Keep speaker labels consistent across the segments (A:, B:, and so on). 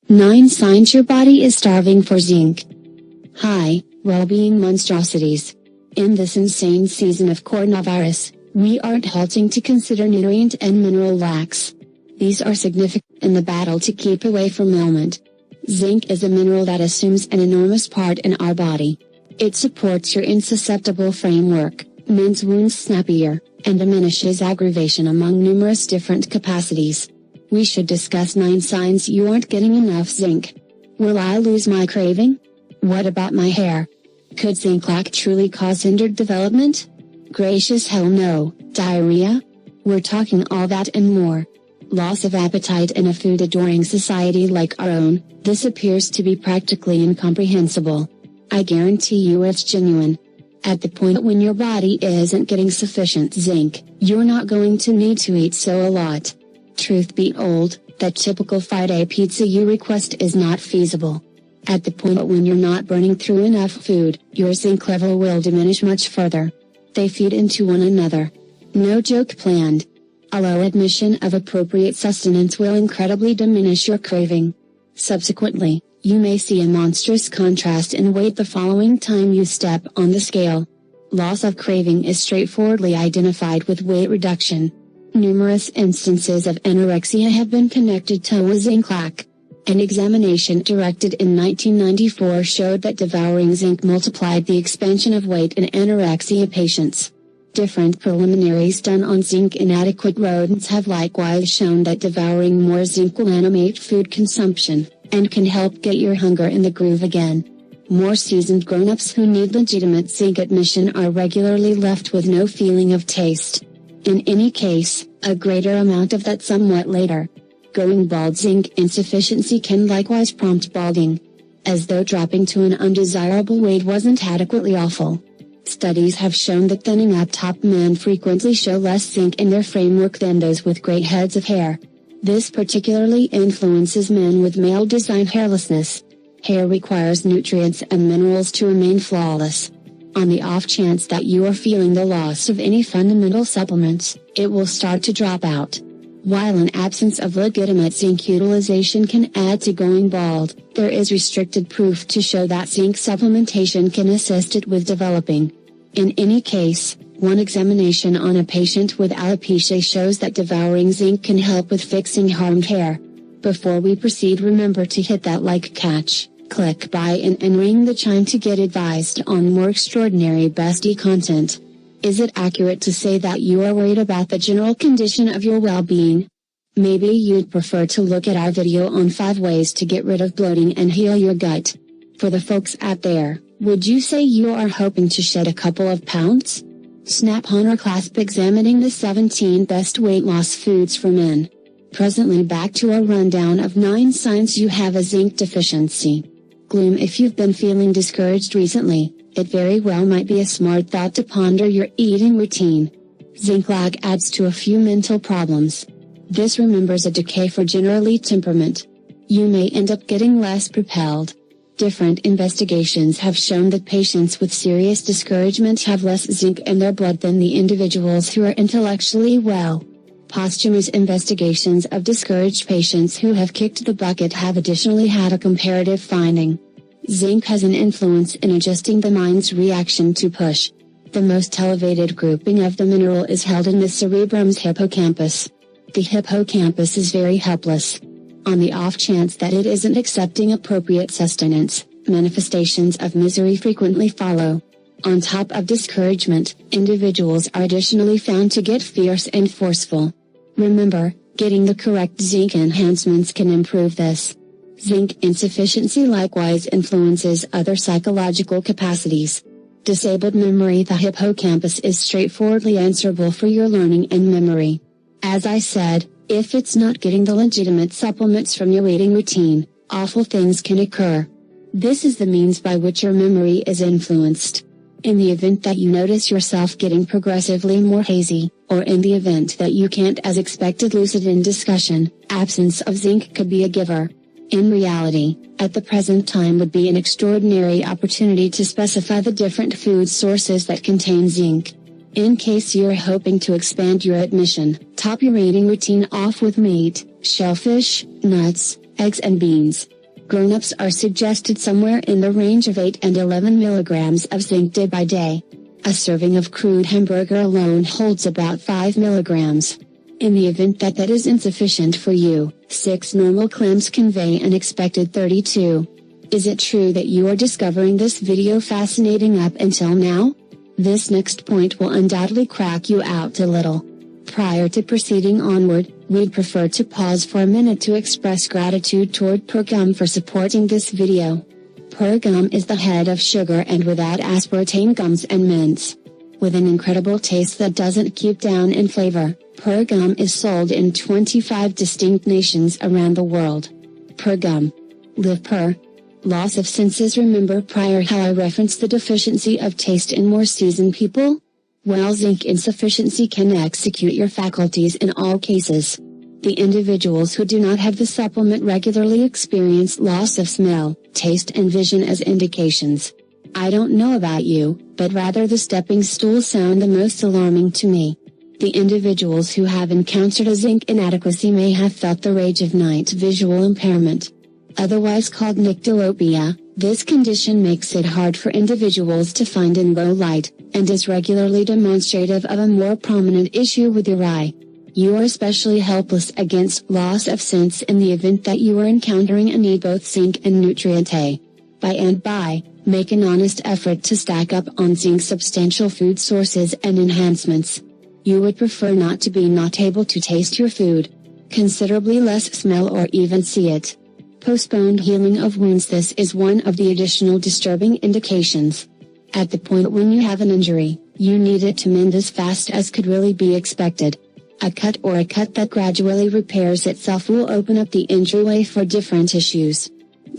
A: 9 signs your body is starving for zinc. Hi, wellbeing monstrosities. In this insane season of coronavirus, we aren't halting to consider nutrient and mineral lacks. These are significant in the battle to keep away from ailment. Zinc is a mineral that assumes an enormous part in our body. It supports your insusceptible framework, mends wounds snappier, and diminishes aggravation among numerous different capacities. We should discuss 9 signs you aren't getting enough zinc. Will I lose my craving? What about my hair? Could zinc lack truly cause hindered development? Gracious hell no. Diarrhea? We're talking all that and more. Loss of appetite in a food-adoring society like our own, this appears to be practically incomprehensible. I guarantee you it's genuine. At the point when your body isn't getting sufficient zinc, you're not going to need to eat so a lot. Truth be told, that typical Friday pizza you request is not feasible. At the point when you're not burning through enough food, your zinc level will diminish much further. They feed into one another. No joke planned. A low admission of appropriate sustenance will incredibly diminish your craving. Subsequently, you may see a monstrous contrast in weight the following time you step on the scale. Loss of craving is straightforwardly identified with weight reduction. Numerous instances of anorexia have been connected to a zinc lack. An examination directed in 1994 showed that devouring zinc multiplied the expansion of weight in anorexia patients. Different preliminaries done on zinc inadequate rodents have likewise shown that devouring more zinc will animate food consumption, and can help get your hunger in the groove again. More seasoned grown-ups who need legitimate zinc admission are regularly left with no feeling of taste. In any case, a greater amount of that somewhat later. Going bald. Zinc insufficiency can likewise prompt balding. As though dropping to an undesirable weight wasn't adequately awful. Studies have shown that thinning up top men frequently show less zinc in their framework than those with great heads of hair. This particularly influences men with male design hairlessness. Hair requires nutrients and minerals to remain flawless. On the off chance that you are feeling the loss of any fundamental supplements, it will start to drop out. While an absence of legitimate zinc utilization can add to going bald, there is restricted proof to show that zinc supplementation can assist it with developing. In any case, one examination on a patient with alopecia shows that devouring zinc can help with fixing harmed hair. Before we proceed, remember to hit that like, catch, click buy in and ring the chime to get advised on more extraordinary bestie content. Is it accurate to say that you are worried about the general condition of your well-being? Maybe you'd prefer to look at our video on 5 ways to get rid of bloating and heal your gut. For the folks out there, would you say you are hoping to shed a couple of pounds? Snap on our clasp examining the 17 best weight loss foods for men. Presently back to a rundown of 9 signs you have a zinc deficiency. Gloom. If you've been feeling discouraged recently, it very well might be a smart thought to ponder your eating routine. Zinc lack adds to a few mental problems. This remembers a decay for generally temperament. You may end up getting less propelled. Different investigations have shown that patients with serious discouragement have less zinc in their blood than the individuals who are intellectually well. Posthumous investigations of discouraged patients who have kicked the bucket have additionally had a comparative finding. Zinc has an influence in adjusting the mind's reaction to push. The most elevated grouping of the mineral is held in the cerebrum's hippocampus. The hippocampus is very helpless. On the off chance that it isn't accepting appropriate sustenance, manifestations of misery frequently follow. On top of discouragement, individuals are additionally found to get fierce and forceful. Remember, getting the correct zinc enhancements can improve this. Zinc insufficiency likewise influences other psychological capacities. Disabled memory. The hippocampus is straightforwardly answerable for your learning and memory. As I said, if it's not getting the legitimate supplements from your eating routine, awful things can occur. This is the means by which your memory is influenced. In the event that you notice yourself getting progressively more hazy, or in the event that you can't as expected lucid in discussion, absence of zinc could be a giver. In reality, at the present time would be an extraordinary opportunity to specify the different food sources that contain zinc. In case you're hoping to expand your admission, top your eating routine off with meat, shellfish, nuts, eggs and beans. Grown-ups are suggested somewhere in the range of 8 and 11 milligrams of zinc day by day. A serving of crude hamburger alone holds about 5 milligrams. In the event that is insufficient for you, 6 normal clams convey an expected 32. Is it true that you are discovering this video fascinating up until now? This next point will undoubtedly crack you out a little. Prior to proceeding onward, we'd prefer to pause for a minute to express gratitude toward Gum for supporting this video. Gum is the head of sugar and without aspartame gums and mints. With an incredible taste that doesn't keep down in flavor, Gum is sold in 25 distinct nations around the world. Gum. Live per. Loss of senses. Remember prior how I referenced the deficiency of taste in more seasoned people? Well, zinc insufficiency can execute your faculties in all cases. The individuals who do not have the supplement regularly experience loss of smell, taste and vision as indications. I don't know about you, but rather the stepping stools sound the most alarming to me. The individuals who have encountered a zinc inadequacy may have felt the rage of night visual impairment. Otherwise called nyctalopia, this condition makes it hard for individuals to find in low light, and is regularly demonstrative of a more prominent issue with your eye. You are especially helpless against loss of sense in the event that you are encountering a need both zinc and nutrient A. By, make an honest effort to stack up on zinc substantial food sources and enhancements. You would prefer not to be not able to taste your food, considerably less smell or even see it. Postponed healing of wounds. This is one of the additional disturbing indications. At the point when you have an injury, you need it to mend as fast as could really be expected. A cut or a cut that gradually repairs itself will open up the entryway for different issues.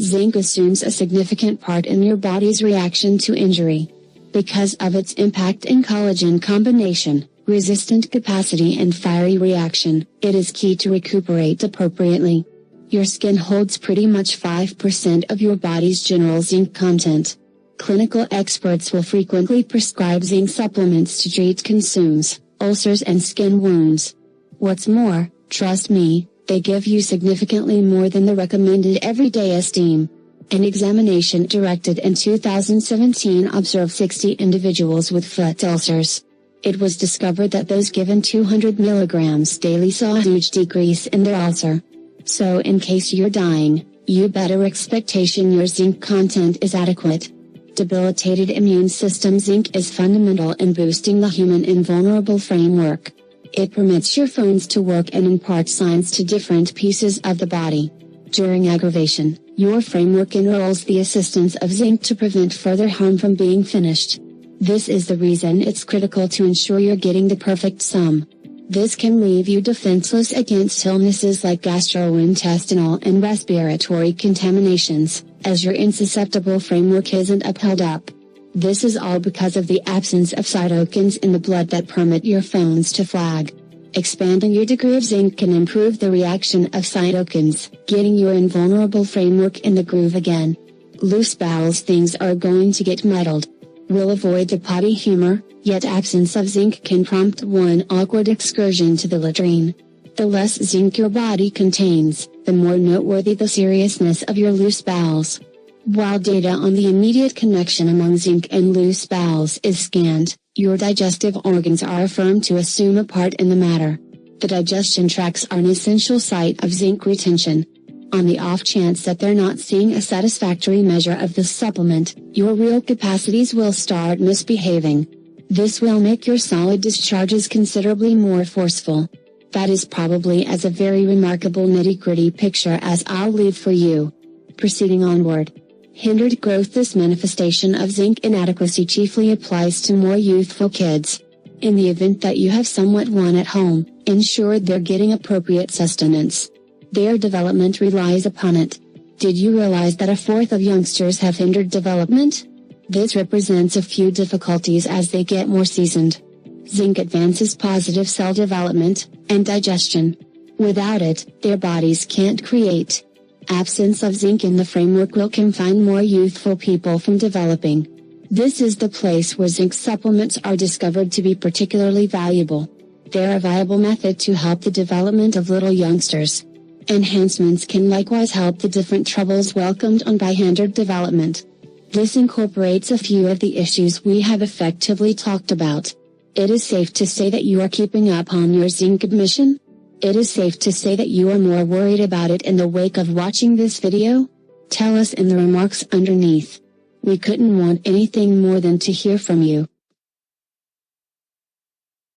A: Zinc assumes a significant part in your body's reaction to injury. Because of its impact in collagen combination, resistant capacity and fiery reaction, it is key to recuperate appropriately. Your skin holds pretty much 5% of your body's general zinc content. Clinical experts will frequently prescribe zinc supplements to treat consumes, ulcers and skin wounds. What's more, trust me, they give you significantly more than the recommended everyday esteem. An examination directed in 2017 observed 60 individuals with foot ulcers. It was discovered that those given 200 milligrams daily saw a huge decrease in their ulcer. So in case you're dying, you better expectation your zinc content is adequate. Debilitated immune system. Zinc is fundamental in boosting the human invulnerable framework. It permits your phones to work and impart signs to different pieces of the body. During aggravation, your framework enrolls the assistance of zinc to prevent further harm from being finished. This is the reason it's critical to ensure you're getting the perfect sum. This can leave you defenseless against illnesses like gastrointestinal and respiratory contaminations, as your insusceptible framework isn't upheld up. This is all because of the absence of cytokines in the blood that permit your phones to flag. Expanding your degree of zinc can improve the reaction of cytokines, getting your invulnerable framework in the groove again. Loose bowels. Things are going to get muddled. We'll avoid the potty humor, yet absence of zinc can prompt one awkward excursion to the latrine. The less zinc your body contains, the more noteworthy the seriousness of your loose bowels. While data on the immediate connection among zinc and loose bowels is scant, your digestive organs are affirmed to assume a part in the matter. The digestion tracts are an essential site of zinc retention. On the off chance that they're not seeing a satisfactory measure of this supplement, your real capacities will start misbehaving. This will make your solid discharges considerably more forceful. That is probably as a very remarkable nitty-gritty picture as I'll leave for you. Proceeding onward. Hindered growth. This manifestation of zinc inadequacy chiefly applies to more youthful kids. In the event that you have somewhat one at home, ensure they're getting appropriate sustenance. Their development relies upon it. Did you realize that a fourth of youngsters have hindered development? This represents a few difficulties as they get more seasoned. Zinc advances positive cell development and digestion. Without it, their bodies can't create. Absence of zinc in the framework will confine more youthful people from developing. This is the place where zinc supplements are discovered to be particularly valuable. They're a viable method to help the development of little youngsters. Enhancements can likewise help the different troubles welcomed on by hindered development. This incorporates a few of the issues we have effectively talked about. It is safe to say that you are keeping up on your zinc admission? It is safe to say that you are more worried about it in the wake of watching this video? Tell us in the remarks underneath. We couldn't want anything more than to hear from you.